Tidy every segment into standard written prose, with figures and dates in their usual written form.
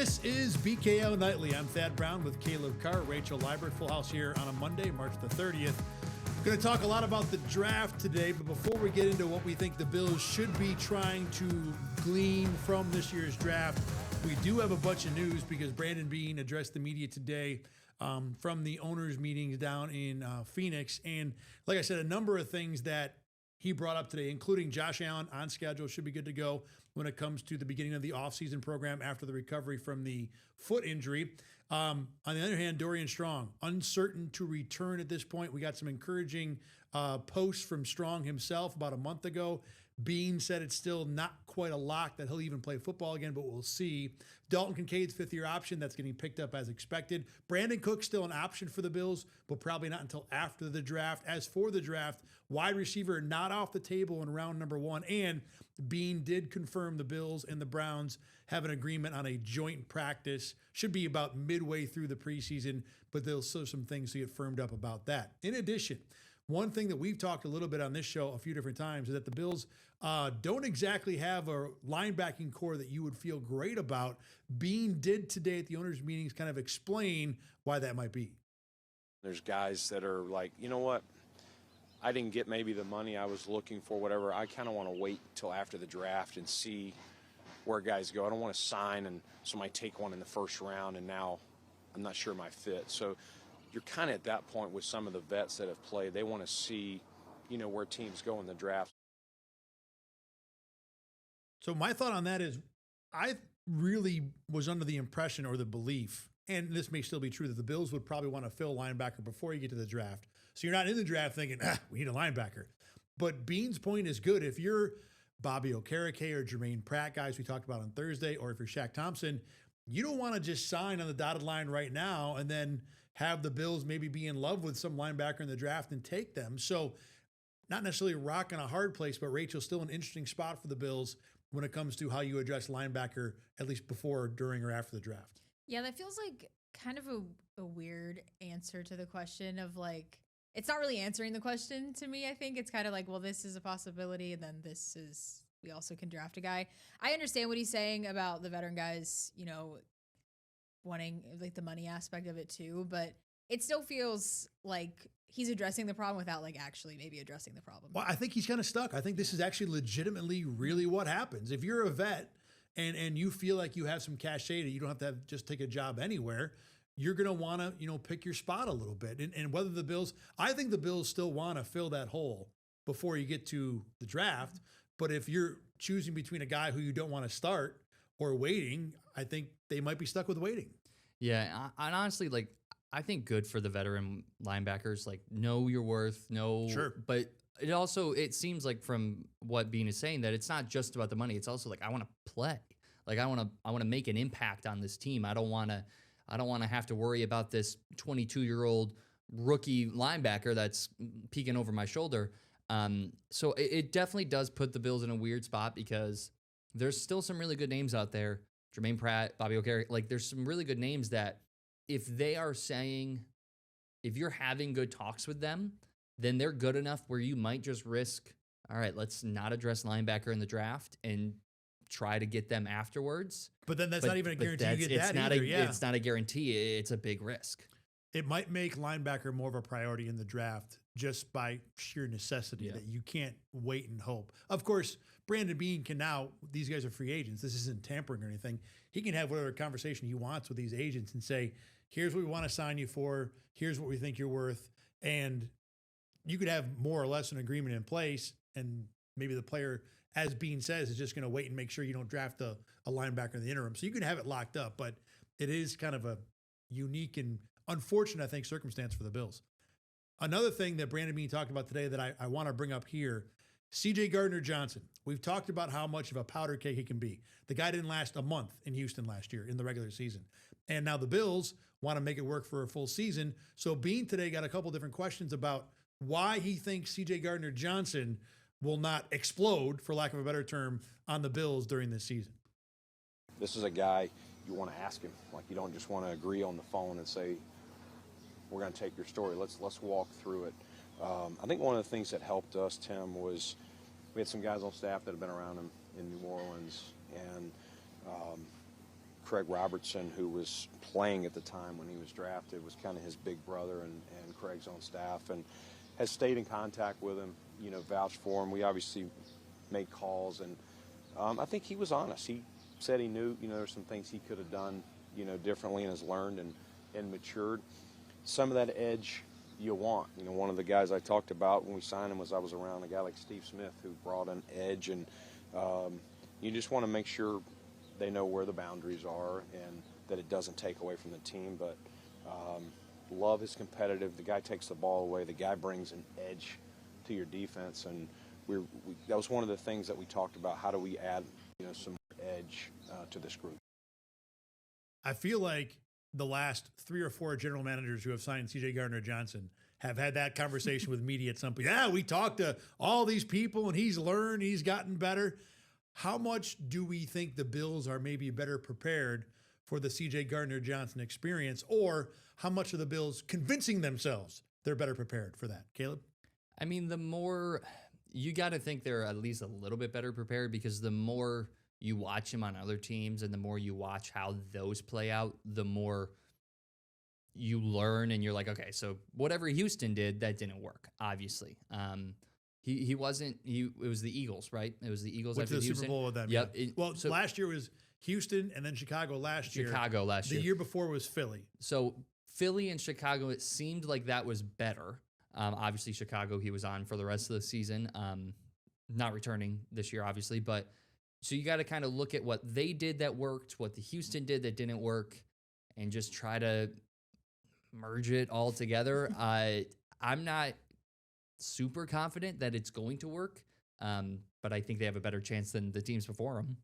This is BKL Nightly. I'm Thad Brown with Caleb Carr, Rachel Liebert. Full house here on a Monday, March the 30th. Going to talk a lot about the draft today, but before we get into what we think the Bills should be trying to glean from this year's draft, we do have a bunch of news because Brandon Beane addressed the media today from the owners' meetings down in Phoenix. And like I said, a number of things that he brought up today, including Josh Allen on schedule, should be good to go when it comes to the beginning of the offseason program after the recovery from the foot injury. On the other hand, Dorian Strong, uncertain to return at this point. We got some encouraging posts from Strong himself about a month ago. Beane said it's still not quite a lock that he'll even play football again, but we'll see. Dalton Kincaid's fifth-year option, that's getting picked up as expected. Brandon Cook's still an option for the Bills, but probably not until after the draft. As for the draft, wide receiver not off the table in round number 1, and Beane did confirm the Bills and the Browns have an agreement on a joint practice. Should be about midway through the preseason, but there's still some things to get firmed up about that. In addition, one thing that we've talked a little bit on this show a few different times is that the Bills don't exactly have a linebacking core that you would feel great about. Beane did today at the owners' meetings kind of explain why that might be. There's guys that are like, you know what, I didn't get maybe the money I was looking for, whatever. I kind of want to wait till after the draft and see where guys go. I don't want to sign and somebody take one in the first round and now I'm not sure my fit. So you're kind of at that point with some of the vets that have played. They want to see, you know, where teams go in the draft. So my thought on that is I really was under the impression or the belief, and this may still be true, that the Bills would probably want to fill linebacker before you get to the draft. So you're not in the draft thinking, we need a linebacker. But Beane's point is good. If you're Bobby Okereke or Jermaine Pratt, guys we talked about on Thursday, or if you're Shaq Thompson, you don't want to just sign on the dotted line right now and then have the Bills maybe be in love with some linebacker in the draft and take them. So not necessarily a rock and a hard place, but Rachel, still an interesting spot for the Bills when it comes to how you address linebacker, at least before, during, or after the draft. Yeah, that feels like kind of a weird answer to the question of like, it's not really answering the question to me. I think it's kind of like, well, this is a possibility, and then this is, we also can draft a guy. I understand what he's saying about the veteran guys, you know, wanting like the money aspect of it too, but it still feels like he's addressing the problem without like actually maybe addressing the problem. Well, I think he's kind of stuck. I think this is actually legitimately really what happens. If you're a vet and you feel like you have some cachet that you don't have to just take a job anywhere, you're going to want to, you know, pick your spot a little bit. And whether the Bills, I think the Bills still want to fill that hole before you get to the draft. But if you're choosing between a guy who you don't want to start or waiting, I think they might be stuck with waiting. Yeah, and honestly, like, I think good for the veteran linebackers, like, know your worth, know. Sure. But it also, it seems like from what Beane is saying that it's not just about the money. It's also like, I want to play. Like, I want to make an impact on this team. I don't want to have to worry about this 22-year-old rookie linebacker that's peeking over my shoulder. So it definitely does put the Bills in a weird spot because there's still some really good names out there. Jermaine Pratt, Bobby Okereke, like there's some really good names that if they are saying, if you're having good talks with them, then they're good enough where you might just risk, all right, let's not address linebacker in the draft and try to get them afterwards. But then that's not even a guarantee you get that either. It's not a guarantee. It's a big risk. It might make linebacker more of a priority in the draft just by sheer necessity that you can't wait and hope. Of course, Brandon Beane can now, these guys are free agents. This isn't tampering or anything. He can have whatever conversation he wants with these agents and say, here's what we want to sign you for. Here's what we think you're worth. And you could have more or less an agreement in place. And maybe the player, as Beane says, is just going to wait and make sure you don't draft a linebacker in the interim. So you can have it locked up, but it is kind of a unique and unfortunate, I think, circumstance for the Bills. Another thing that Brandon Beane talked about today that I want to bring up here, CJ Gardner-Johnson. We've talked about how much of a powder keg he can be. The guy didn't last a month in Houston last year in the regular season. And now the Bills want to make it work for a full season. So Beane today got a couple different questions about why he thinks CJ Gardner-Johnson will not explode, for lack of a better term, on the Bills during this season. This is a guy you want to ask him. Like, you don't just want to agree on the phone and say, we're going to take your story. Let's walk through it. I think one of the things that helped us, Tim, was we had some guys on staff that have been around him in New Orleans, and Craig Robertson, who was playing at the time when he was drafted, was kind of his big brother and Craig's on staff, and has stayed in contact with him, vouched for him. We obviously made calls, and I think he was honest. He said he knew, there's some things he could have done, differently, and has learned and matured. Some of that edge you want. One of the guys I talked about when we signed him I was around a guy like Steve Smith, who brought an edge, and you just want to make sure they know where the boundaries are and that it doesn't take away from the team. But Love is competitive. The guy takes the ball away. The guy brings an edge to your defense, and that was one of the things that we talked about. How do we add some edge to this group? I feel like the last 3 or 4 general managers who have signed C.J. Gardner-Johnson have had that conversation with media at some point. Yeah, we talked to all these people, and he's learned, he's gotten better. How much do we think the Bills are maybe better prepared for the C.J. Gardner-Johnson experience, or how much are the Bills convincing themselves they're better prepared for that? Caleb? I mean, the more you got to think they're at least a little bit better prepared, because the more you watch him on other teams and the more you watch how those play out, the more you learn, and you're like, okay, so whatever Houston did, that didn't work, obviously. It was the Eagles, right? It was the Eagles Went after to the Houston. Super Bowl with them. Yep. Yeah. Last year was Houston and then Chicago last year. The year before was Philly. So Philly and Chicago, it seemed like that was better. Obviously, Chicago, he was on for the rest of the season, not returning this year, obviously. But so you got to kind of look at what they did that worked, what the Houston did that didn't work, and just try to merge it all together. I'm not super confident that it's going to work, but I think they have a better chance than the teams before them.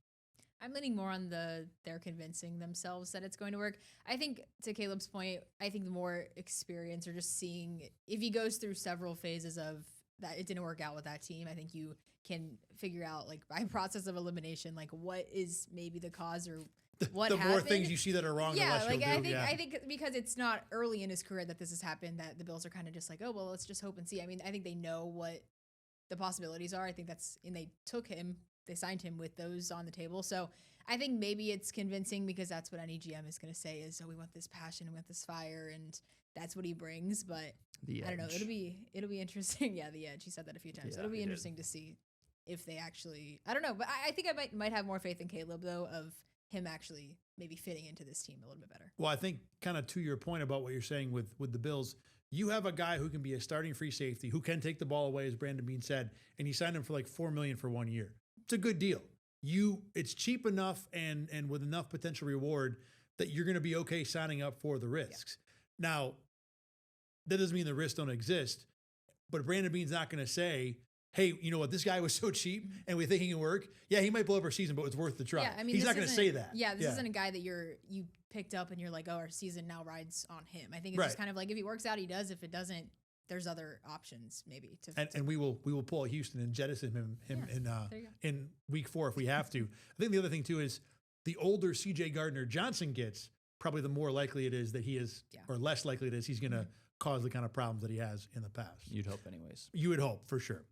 I'm leaning more on they're convincing themselves that it's going to work. I think, to Caleb's point, I think the more experience, or just seeing if he goes through several phases of that it didn't work out with that team, I think you can figure out, like, by process of elimination, like, what is maybe the cause, or what the happened. more things you see that are wrong, the less you'll do. I think because it's not early in his career that this has happened, that the Bills are kind of just like, oh, well, let's just hope and see. I mean, I think they know what the possibilities are. I think they signed him with those on the table. So I think maybe it's convincing, because that's what any GM is going to say is, oh, we want this passion, we want this fire, and that's what he brings. But I don't know. It'll be interesting. Yeah, the edge. He said that a few times. It'll be interesting to see if they actually, I don't know. But I think I might have more faith in Caleb, though, of him actually maybe fitting into this team a little bit better. Well, I think kind of to your point about what you're saying with the Bills, you have a guy who can be a starting free safety, who can take the ball away, as Brandon Beane said, and you signed him for like $4 million for 1 year. It's a good deal. It's cheap enough and with enough potential reward that you're going to be okay signing up for the risks. Yeah. Now, that doesn't mean the risks don't exist, but Brandon Beane's not going to say, hey, you know what, this guy was so cheap and we think he can work. Yeah, he might blow up our season, but it's worth the try. Yeah, I mean, he's not going to say that. Yeah, this isn't a guy that you picked up and you're like, oh, our season now rides on him. I think it's just kind of like, if he works out, he does. If it doesn't, there's other options maybe. And we will pull Houston and jettison him in week 4 if we have to. I think the other thing too is, the older C.J. Gardner-Johnson gets, probably the more likely it is that he is, or less likely it is he's going to cause the kind of problems that he has in the past. You'd hope anyways. You would hope, for sure.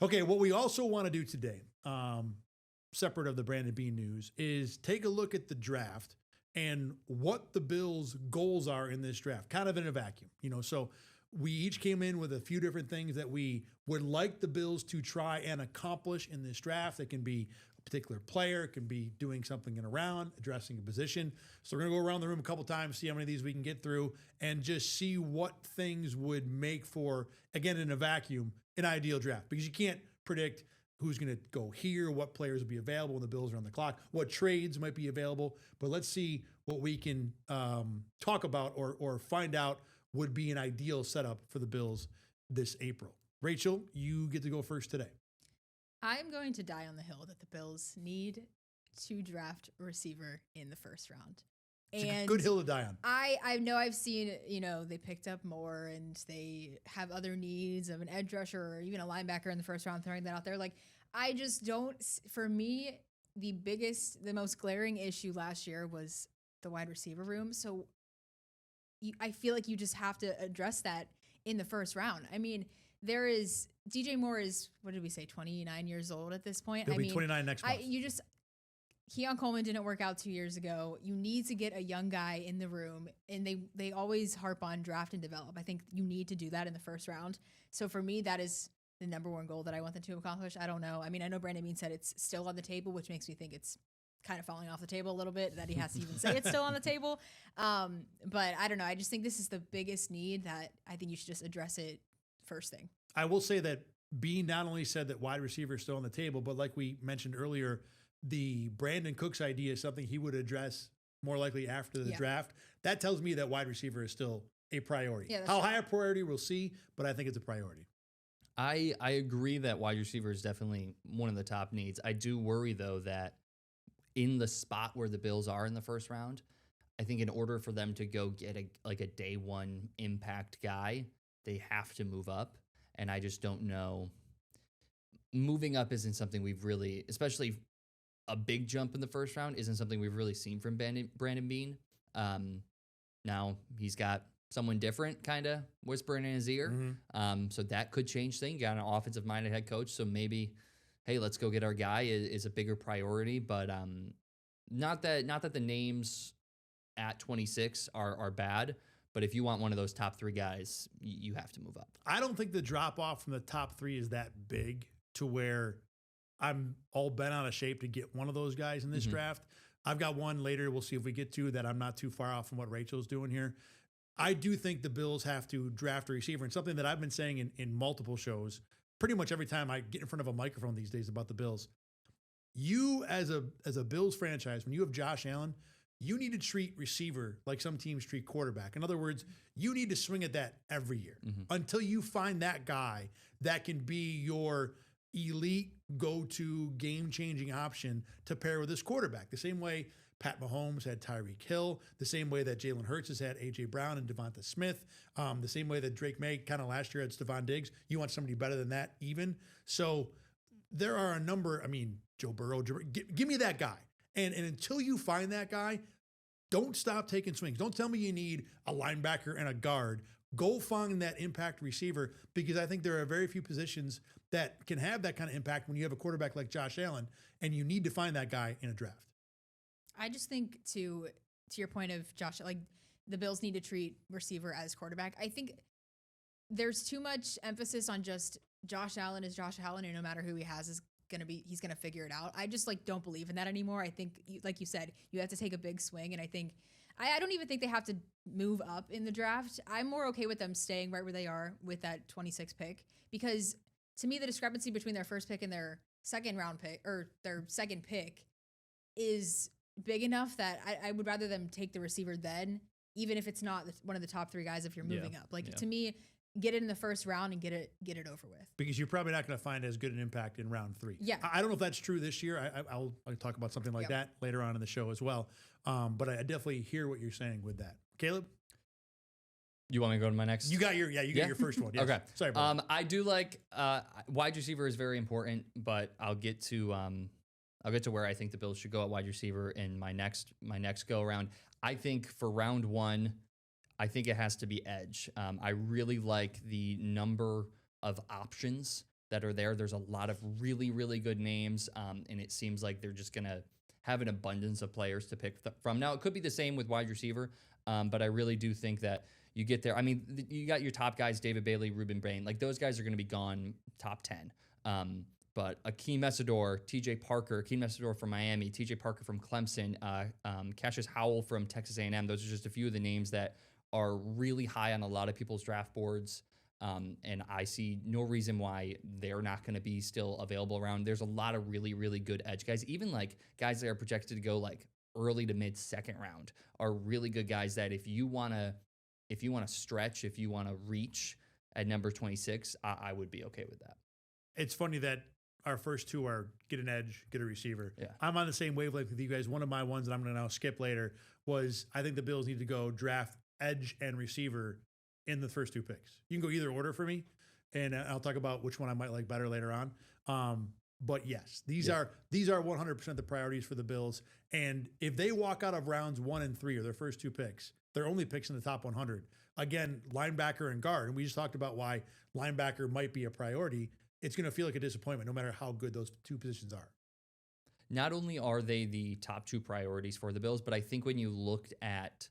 Okay, what we also want to do today, separate of the Brandon Beane news, is take a look at the draft and what the Bills' goals are in this draft, kind of in a vacuum. So we each came in with a few different things that we would like the Bills to try and accomplish in this draft. It can be a particular player, it can be doing something in a round, addressing a position. So we're going to go around the room a couple times, see how many of these we can get through, and just see what things would make for, again, in a vacuum, an ideal draft. Because you can't predict who's going to go here, what players will be available when the Bills are on the clock, what trades might be available. But let's see what we can talk about or find out would be an ideal setup for the Bills this April. Rachel, you get to go first today. I'm going to die on the hill that the Bills need to draft a receiver in the first round. It's a good hill to die on. I know I've seen, they picked up more and they have other needs of an edge rusher or even a linebacker in the first round, throwing that out there. Like, I just don't, for me, the most glaring issue last year was the wide receiver room. So I feel like you just have to address that in the first round. I mean, there is DJ Moore is, what did we say, 29 years old at this point? He'll be 29 next month. Keon Coleman didn't work out 2 years ago. You need to get a young guy in the room, and they always harp on draft and develop. I think you need to do that in the first round. So for me, that is the number one goal that I want them to accomplish. I don't know. I mean, I know Brandon Beane said it's still on the table, which makes me think it's kind of falling off the table a little bit that he has to even say it's still on the table. But I don't know. I just think this is the biggest need that I think you should just address it first thing. I will say that Beane not only said that wide receiver is still on the table, but like we mentioned earlier, the Brandon Cooks idea is something he would address more likely after the draft. That tells me that wide receiver is still a priority. Yeah, how high a priority we'll see, but I think it's a priority. I agree that wide receiver is definitely one of the top needs. I do worry, though, that in the spot where the Bills are in the first round, I think in order for them to go get a day one impact guy, they have to move up. And I just don't know. Moving up isn't something we've really, especially a big jump in the first round, isn't something we've really seen from Brandon Beane. Now he's got someone different kind of whispering in his ear. So that could change things. Got an offensive minded head coach. So maybe, hey, let's go get our guy is a bigger priority. But not that the names at 26 are bad. But if you want one of those top three guys, you have to move up. I don't think the drop off from the top three is that big to where I'm all bent out of shape to get one of those guys in this draft. I've got one later. We'll see if we get to that. I'm not too far off from what Rachel's doing here. I do think the Bills have to draft a receiver, and something that I've been saying in multiple shows, pretty much every time I get in front of a microphone these days about the Bills. You as a Bills franchise, when you have Josh Allen, you need to treat receiver like some teams treat quarterback. In other words, you need to swing at that every year until you find that guy that can be your elite go-to game-changing option to pair with this quarterback. The same way Pat Mahomes had Tyreek Hill, the same way that Jalen Hurts has had A.J. Brown and Devonta Smith, the same way that Drake May kind of last year had Stephon Diggs. You want somebody better than that even. So there are a number, Joe Burrow, give me that guy. And until you find that guy, don't stop taking swings. Don't tell me you need a linebacker and a guard. Go find that impact receiver, because I think there are very few positions that can have that kind of impact when you have a quarterback like Josh Allen, and you need to find that guy in a draft. I just think to your point of Josh, like the Bills need to treat receiver as quarterback. I think there's too much emphasis on just Josh Allen is Josh Allen, and no matter who he has he's gonna figure it out. I just don't believe in that anymore. I think, like you said, you have to take a big swing, and I think I don't even think they have to move up in the draft. I'm more okay with them staying right where they are with that 26 pick, because to me the discrepancy between their first pick and their second round pick or their second pick is big enough that I would rather them take the receiver then, even if it's not one of the top three guys if you're moving up. To me, get it in the first round and get it over with. Because you're probably not going to find as good an impact in round 3. Yeah. I don't know if that's true this year. I'll talk about something like that later on in the show as well. But I definitely hear what you're saying with that. Caleb? You want me to go to my next? You got your first one. Yes. Okay. Sorry, bro. I do like wide receiver is very important, but I'll get to where I think the Bills should go at wide receiver in my next go around. I think for round 1, I think it has to be edge. I really like the number of options that are there. There's a lot of really, really good names, and it seems like they're just going to have an abundance of players to pick from. Now, it could be the same with wide receiver, but I really do think that you get there. You got your top guys, David Bailey, Ruben Bain. Like, those guys are going to be gone top 10. But Akeem Messidor, Akeem Messidor from Miami, TJ Parker from Clemson, Cassius Howell from Texas A&M. Those are just a few of the names that are really high on a lot of people's draft boards. And I see no reason why they're not going to be still available around. There's a lot of really, really good edge guys, even like guys that are projected to go like early to mid second round are really good guys that if you want to stretch, if you want to reach at number 26, I would be okay with that. It's funny that our first two are get an edge, get a receiver. Yeah. I'm on the same wavelength with you guys. One of my ones that I'm going to now skip later was I think the Bills need to go draft edge and receiver in the first 2 picks. You can go either order for me, and I'll talk about which one I might like better later on. But yes, these are 100% the priorities for the Bills. And if they walk out of rounds 1 and 3 or their first 2 picks, they're only picks in the top 100. Again, linebacker and guard. And we just talked about why linebacker might be a priority. It's going to feel like a disappointment no matter how good those 2 positions are. not only are they the top two priorities for the Bills, but I think when you looked at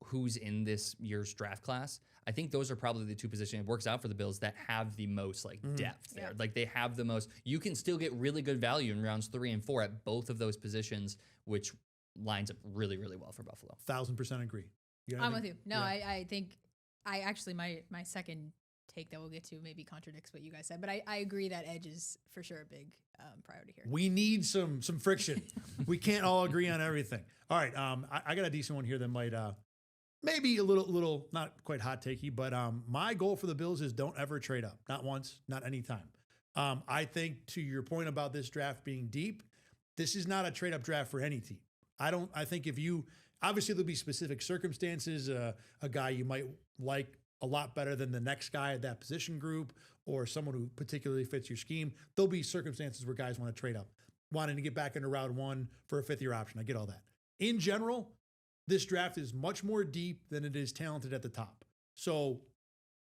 who's in this year's draft class, I think those are probably the two positions. It works out for the Bills that have the most like depth there. Like they have the most. You can still get really good value in rounds 3 and 4 at both of those positions, which lines up really, really well for Buffalo. 1,000% agree. I'm with you. No, I think I actually my second take that we'll get to maybe contradicts what you guys said, but I agree that edge is for sure a big priority here. We need some friction. We can't all agree on everything. All right, I got a decent one here that might maybe a little not quite hot takey, but my goal for the Bills is don't ever trade up, not once, not any time. I think to your point about this draft being deep, this is not a trade up draft for any team. I think if you obviously there'll be specific circumstances, a guy you might like a lot better than the next guy at that position group or someone who particularly fits your scheme. There'll be circumstances where guys want to trade up, wanting to get back into round 1 for a 5th-year option. I get all that. In general, this draft is much more deep than it is talented at the top. So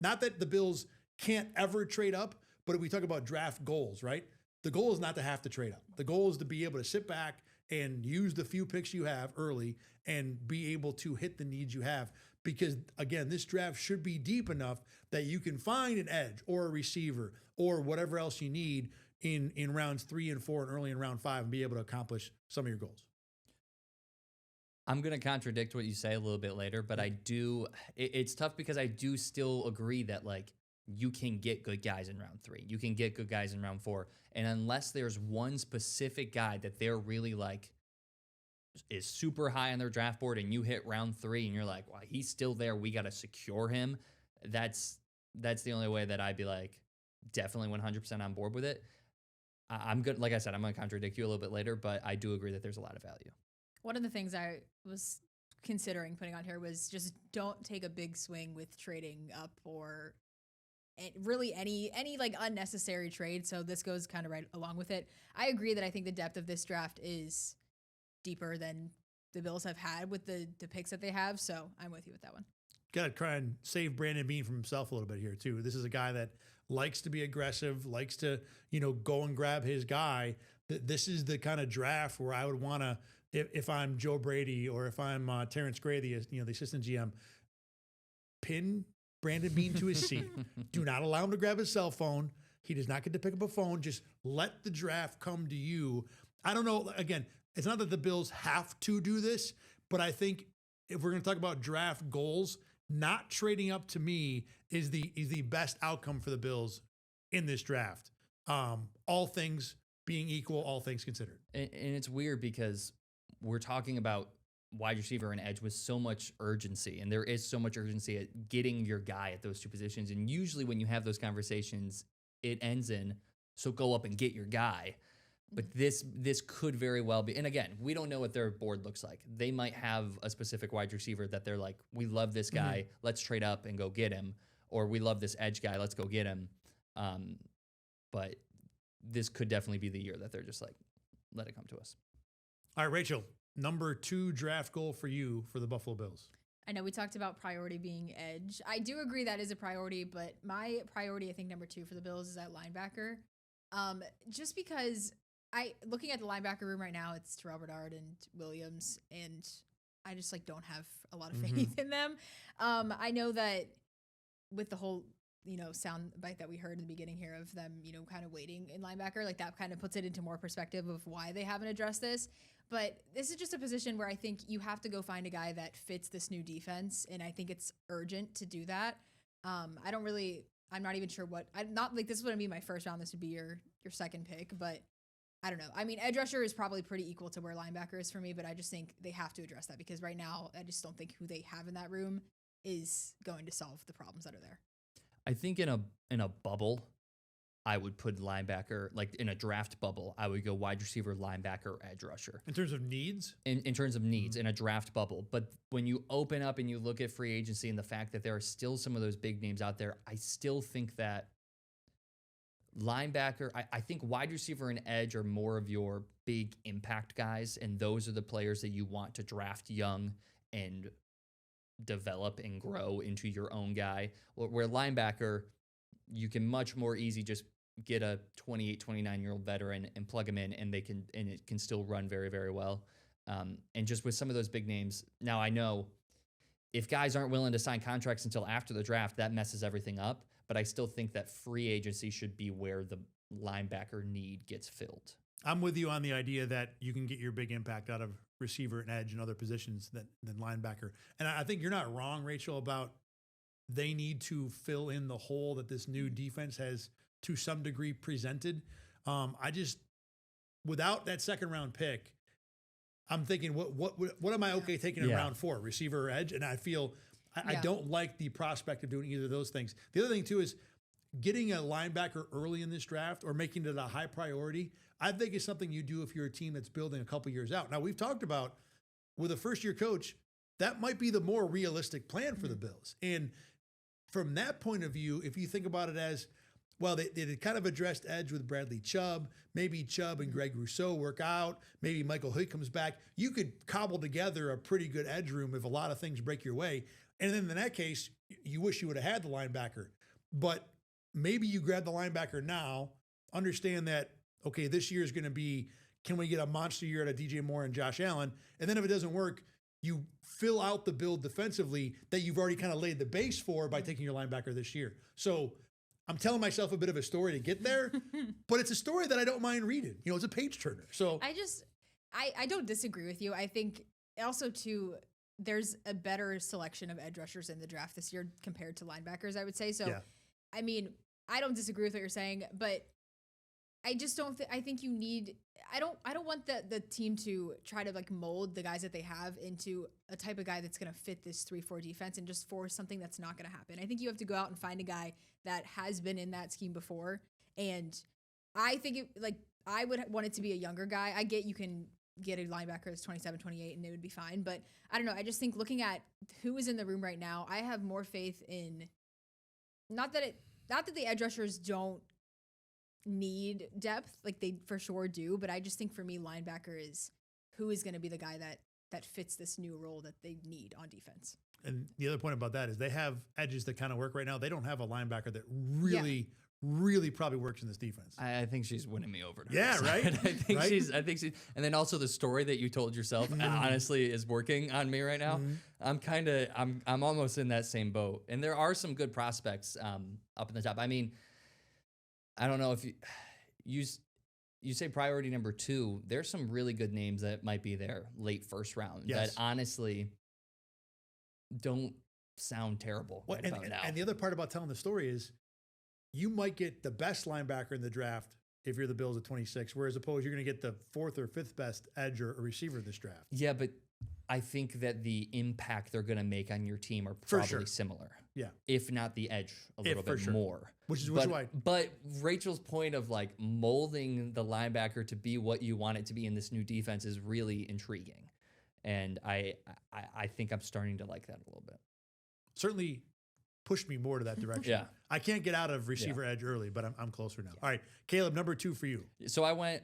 not that the Bills can't ever trade up, but if we talk about draft goals, right? The goal is not to have to trade up. The goal is to be able to sit back and use the few picks you have early and be able to hit the needs you have. Because again, this draft should be deep enough that you can find an edge or a receiver or whatever else you need in rounds 3 and 4 and early in round 5 and be able to accomplish some of your goals. I'm going to contradict what you say a little bit later, but it's tough because I do still agree that like you can get good guys in round 3. You can get good guys in round 4. And unless there's one specific guy that they're really like is super high on their draft board and you hit round 3 and you're like, well, he's still there, we got to secure him. That's the only way that I'd be like definitely 100% on board with it. I'm good. Like I said, I'm going to contradict you a little bit later, but I do agree that there's a lot of value. One of the things I was considering putting on here was just don't take a big swing with trading up or really any like unnecessary trade. So this goes kind of right along with it. I agree that I think the depth of this draft is deeper than the Bills have had with the picks that they have. So I'm with you with that one. Got to try and save Brandon Beane from himself a little bit here too. This is a guy that likes to be aggressive, likes to, go and grab his guy. This is the kind of draft where I would want to, if I'm Joe Brady or if I'm Terrence Gray, the assistant GM, pin Brandon Beane to his seat. Do not allow him to grab his cell phone. He does not get to pick up a phone. Just let the draft come to you. I don't know. Again, it's not that the Bills have to do this, but I think if we're going to talk about draft goals, not trading up to me is the best outcome for the Bills in this draft. All things being equal, all things considered. And it's weird because we're talking about wide receiver and edge with so much urgency, and there is so much urgency at getting your guy at those two positions. And usually when you have those conversations, it ends in, so go up and get your guy. But this could very well be, and again, we don't know what their board looks like. They might have a specific wide receiver that they're like, we love this guy, let's trade up and go get him. Or we love this edge guy, let's go get him. But this could definitely be the year that they're just like, let it come to us. All right, Rachel, number 2 draft goal for you for the Buffalo Bills. I know we talked about priority being edge. I do agree that is a priority, but my priority, I think number 2 for the Bills is at linebacker. Just because looking at the linebacker room right now, it's Terrell Bernard and Williams, and I just like don't have a lot of faith in them. I know that with the whole, sound bite that we heard in the beginning here of them, kind of waiting in linebacker, like that kind of puts it into more perspective of why they haven't addressed this. But this is just a position where I think you have to go find a guy that fits this new defense, and I think it's urgent to do that. I'm not even sure this wouldn't be my first round. This would be your second pick, but I don't know. I mean, edge rusher is probably pretty equal to where linebacker is for me, but I just think they have to address that because right now I just don't think who they have in that room is going to solve the problems that are there. I think in a bubble, I would put linebacker, like in a draft bubble, I would go wide receiver, linebacker, edge rusher. In terms of needs? In terms of needs in a draft bubble. But when you open up and you look at free agency and the fact that there are still some of those big names out there, I still think that linebacker, I think wide receiver and edge are more of your big impact guys, and those are the players that you want to draft young and develop and grow into your own guy. Where linebacker, you can much more easy just get a 28, 29-year-old veteran and plug him in, and it can still run very, very well. And just with some of those big names, now I know if guys aren't willing to sign contracts until after the draft, that messes everything up. But I still think that free agency should be where the linebacker need gets filled. I'm with you on the idea that you can get your big impact out of receiver and edge and other positions than linebacker. And I think you're not wrong, Rachel, about they need to fill in the hole that this new defense has to some degree presented. Without that second round pick, I'm thinking, what am I okay taking in round 4, receiver or edge? And I feel I don't like the prospect of doing either of those things. The other thing too is getting a linebacker early in this draft or making it a high priority. I think is something you do if you're a team that's building a couple years out. Now we've talked about with a first year coach, that might be the more realistic plan for the Bills. And from that point of view, if you think about it as, well, they had kind of addressed edge with Bradley Chubb. Maybe Chubb and Greg Rousseau work out. Maybe Michael Hoyt comes back. You could cobble together a pretty good edge room if a lot of things break your way. And then in that case, you wish you would have had the linebacker. But maybe you grab the linebacker now, understand that, okay, this year is going to be, can we get a monster year out of DJ Moore and Josh Allen? And then if it doesn't work, you fill out the build defensively that you've already kind of laid the base for by taking your linebacker this year. So I'm telling myself a bit of a story to get there, but it's a story that I don't mind reading. You know, it's a page turner. So I don't disagree with you. I think also too, there's a better selection of edge rushers in the draft this year compared to linebackers, I would say. So, I mean, I don't disagree with what you're saying, but I just don't I think you need, I don't want the team to try to like mold the guys that they have into a type of guy that's going to fit this 3-4 defense and just force something that's not going to happen. I think you have to go out and find a guy that has been in that scheme before. And I think I would want it to be a younger guy. I get you can get a linebacker that's 27, 28 and it would be fine. But I don't know. I just think looking at who is in the room right now, I have more faith in not that the edge rushers don't need depth, like they for sure do, but I just think for me, linebacker is who is going to be the guy that fits this new role that they need on defense. And the other point about that is they have edges that kind of work right now. They don't have a linebacker that really probably works in this defense. I think she's winning me over. Yeah, right. I think she's, and then also the story that you told yourself honestly is working on me right now. I'm almost in that same boat, and there are some good prospects up in the top. I mean, I don't know if you say priority number 2. There's some really good names that might be there late first round that honestly don't sound terrible about now. And the other part about telling the story is you might get the best linebacker in the draft if you're the Bills at 26, whereas opposed you're going to get the 4th or 5th best edge or receiver in this draft. Yeah, but I think that the impact they're going to make on your team are probably similar. Yeah. If not the edge a little bit more. Which is why. But Rachel's point of like molding the linebacker to be what you want it to be in this new defense is really intriguing. And I think I'm starting to like that a little bit. Certainly pushed me more to that direction. I can't get out of receiver edge early, but I'm closer now. All right, Caleb, number 2 for you. So I went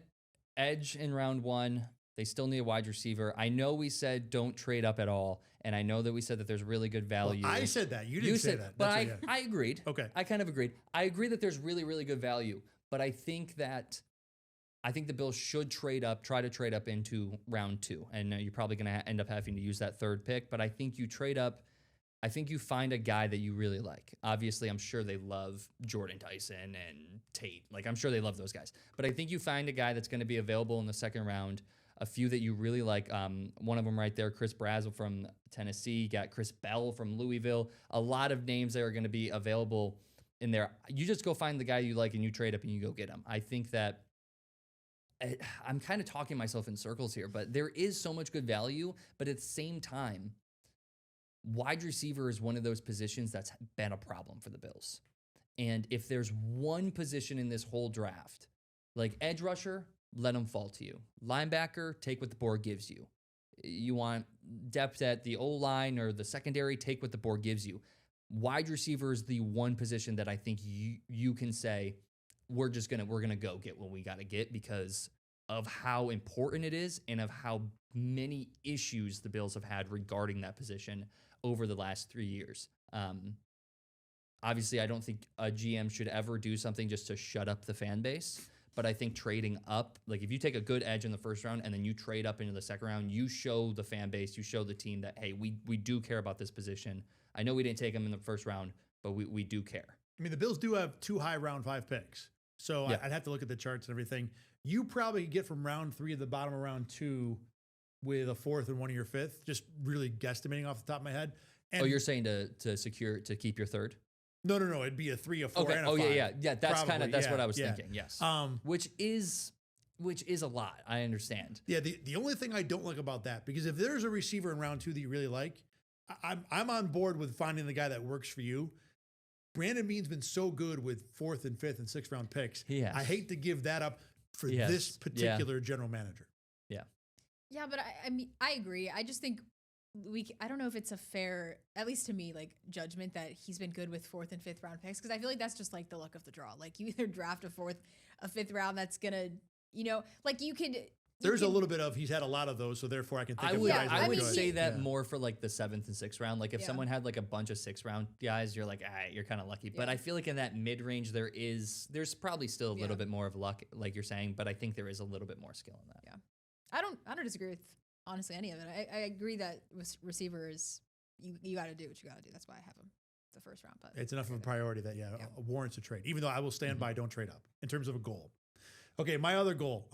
edge in round 1. They still need a wide receiver. I know we said don't trade up at all, and I know that we said that there's really good value. Well, I said that. You didn't say that. But I agreed. Okay. I kind of agreed. I agree that there's really, really good value, but I think the Bills should try to trade up into round 2. And you're probably going to end up having to use that 3rd pick, but I think you trade up. I think you find a guy that you really like. Obviously, I'm sure they love Jordan Tyson and Tate. Like, I'm sure they love those guys. But I think you find a guy that's going to be available in the 2nd round. A few that you really like. One of them right there, Chris Brazzell from Tennessee. You got Chris Bell from Louisville. A lot of names that are going to be available in there. You just go find the guy you like and you trade up and you go get him. I think that I'm kind of talking myself in circles here, but there is so much good value. But at the same time, wide receiver is one of those positions that's been a problem for the Bills. And if there's one position in this whole draft, like edge rusher, let them fall to you. Linebacker, take what the board gives you. You want depth at the O-line or the secondary, take what the board gives you. Wide receiver is the one position that I think you can say, we're gonna go get what we gotta get because of how important it is and of how many issues the Bills have had regarding that position over the last 3 years. obviously I don't think a GM should ever do something just to shut up the fan base. But I think trading up, like if you take a good edge in the first round and then you trade up into the second round, you show the fan base, you show the team that, hey, we do care about this position. I know we didn't take him in the first round, but we do care. I mean, the Bills do have 2 high round 5 picks. So Yeah. I'd have to look at the charts and everything. You probably get from round 3 to the bottom of round 2 with a 4th and one of your 5th, just really guesstimating off the top of my head. And You're saying to keep your third? No. It'd be a 3, a 4, Okay. and a 5. Yeah. That's what I was yeah. thinking. Yes. Which is a lot. I understand. Yeah. The only thing I don't like about that, because if there's a receiver in round 2 that you really like, I'm on board with finding the guy that works for you. Brandon Beane's been so good with 4th and 5th and 6th round picks. He has. I hate to give that up for this particular general manager. Yeah, but I mean, I agree. I just think I don't know if it's a fair, at least to me, like judgment that he's been good with 4th and 5th round picks, because I feel like that's just like the luck of the draw. Like you either draft a 5th round that's gonna, like you could. There's a little bit of, he's had a lot of those, so therefore I can think of guys. I would good. say that more for like the 7th and 6th round. Like if Yeah. someone had like a bunch of 6th round guys, you're like, you're kind of lucky. But Yeah. I feel like in that mid range, there's probably still a little bit more of luck, like you're saying. But I think there is a little bit more skill in that. Yeah, I don't disagree with honestly any of it. I agree that receivers, you got to do what you got to do. That's why I have him the first round. But It's enough of a priority that, warrants a trade, even though I will stand by don't trade up in terms of a goal. Okay, my other goal,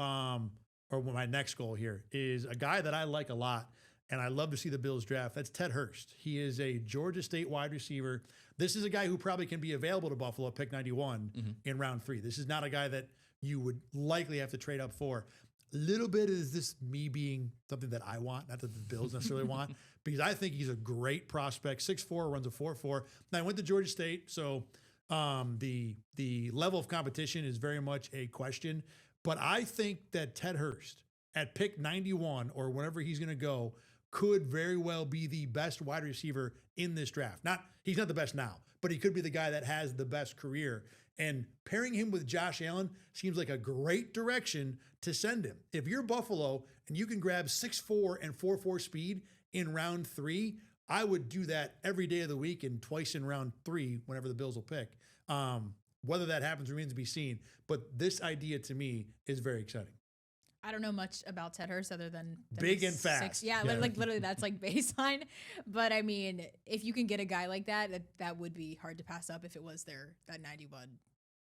or my next goal here, is a guy that I like a lot, and I love to see the Bills draft. That's Ted Hurst. He is a Georgia State wide receiver. This is a guy who probably can be available to Buffalo at pick 91 in round 3. This is not a guy that you would likely have to trade up for. A little bit is this me being something that I want, not that the Bills necessarily want, because I think he's a great prospect. 6'4", runs a 4.4. Now, I went to Georgia State, so the level of competition is very much a question. But I think that Ted Hurst at pick 91 or wherever he's going to go could very well be the best wide receiver in this draft. He's not the best now, but he could be the guy that has the best career. And pairing him with Josh Allen seems like a great direction to send him. If you're Buffalo and you can grab 6'4" and 4.4 speed in round 3, I would do that every day of the week and twice in round 3 whenever the Bills will pick. Whether that happens remains to be seen. But this idea to me is very exciting. I don't know much about Ted Hurst other than Big and 6. fast. Yeah, Yeah. like literally that's like baseline. But I mean, if you can get a guy like that would be hard to pass up if it was that 91.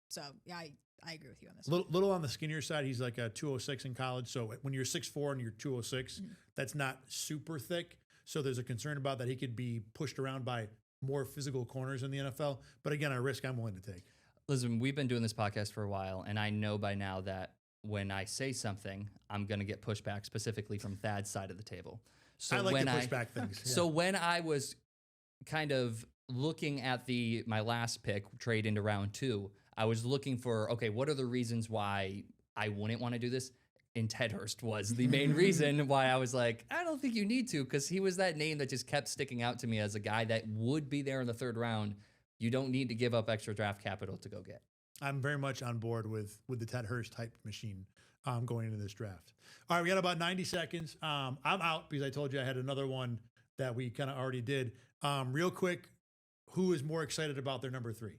So yeah, I agree with you on this. Little on the skinnier side. He's like a 206 in college. So when you're 6'4" and you're 206, that's not super thick. So there's a concern about that he could be pushed around by more physical corners in the NFL. But again, a risk I'm willing to take. Listen, we've been doing this podcast for a while, and I know by now that when I say something, I'm going to get pushback specifically from Thad's side of the table. So I like to push back things. Yeah. So when I was kind of looking at my last pick, trade into round 2, I was looking for, okay, what are the reasons why I wouldn't want to do this? And Ted Hurst was the main reason why I was like, I don't think you need to, because he was that name that just kept sticking out to me as a guy that would be there in the 3rd round. You don't need to give up extra draft capital to go get. I'm very much on board with the Ted Hurst type machine going into this draft. All right, we got about 90 seconds. I'm out because I told you I had another one that we kind of already did. Real quick, who is more excited about their number 3?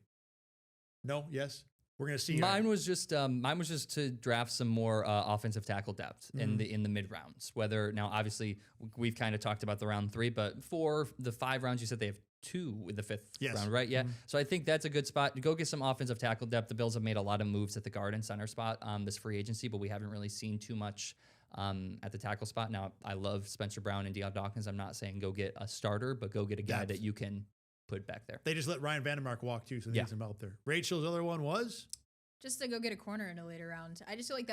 No? Yes? We're going to see. Mine was just to draft some more offensive tackle depth in the mid rounds. Whether now, obviously, we've kind of talked about the round 3, but for the 5 rounds, you said they have 2 in the 5th round, right? Yeah. So I think that's a good spot to go get some offensive tackle depth. The Bills have made a lot of moves at the guard and center spot this free agency, but we haven't really seen too much at the tackle spot. Now, I love Spencer Brown and Deion Dawkins. I'm not saying go get a starter, but go get a guy that you can put back there. They just let Ryan Vandermark walk too, so they need some help there. Rachel's other one was? Just to go get a corner in a later round. I just feel like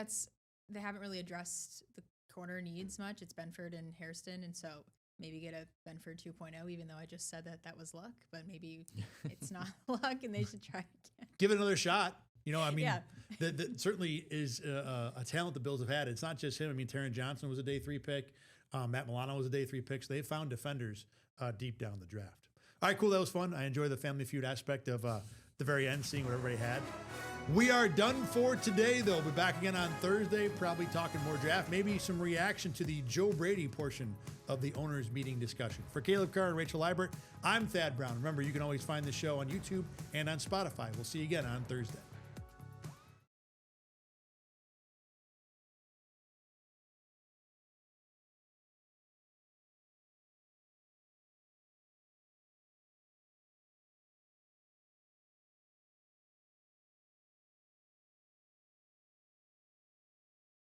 they haven't really addressed the corner needs much. It's Benford and Hairston, and so maybe get a Benford 2.0, even though I just said that was luck, but maybe it's not luck and they should try again. Give it another shot. I mean, that certainly is a talent the Bills have had. It's not just him. I mean, Taron Johnson was a day 3 pick. Matt Milano was a day 3 pick. So they found defenders deep down the draft. All right, cool. That was fun. I enjoy the Family Feud aspect of the very end, seeing what everybody had. We are done for today, though. We'll be back again on Thursday, probably talking more draft, maybe some reaction to the Joe Brady portion of the owners' meeting discussion. For Caleb Carr and Rachel Liebert, I'm Thad Brown. Remember, you can always find the show on YouTube and on Spotify. We'll see you again on Thursday.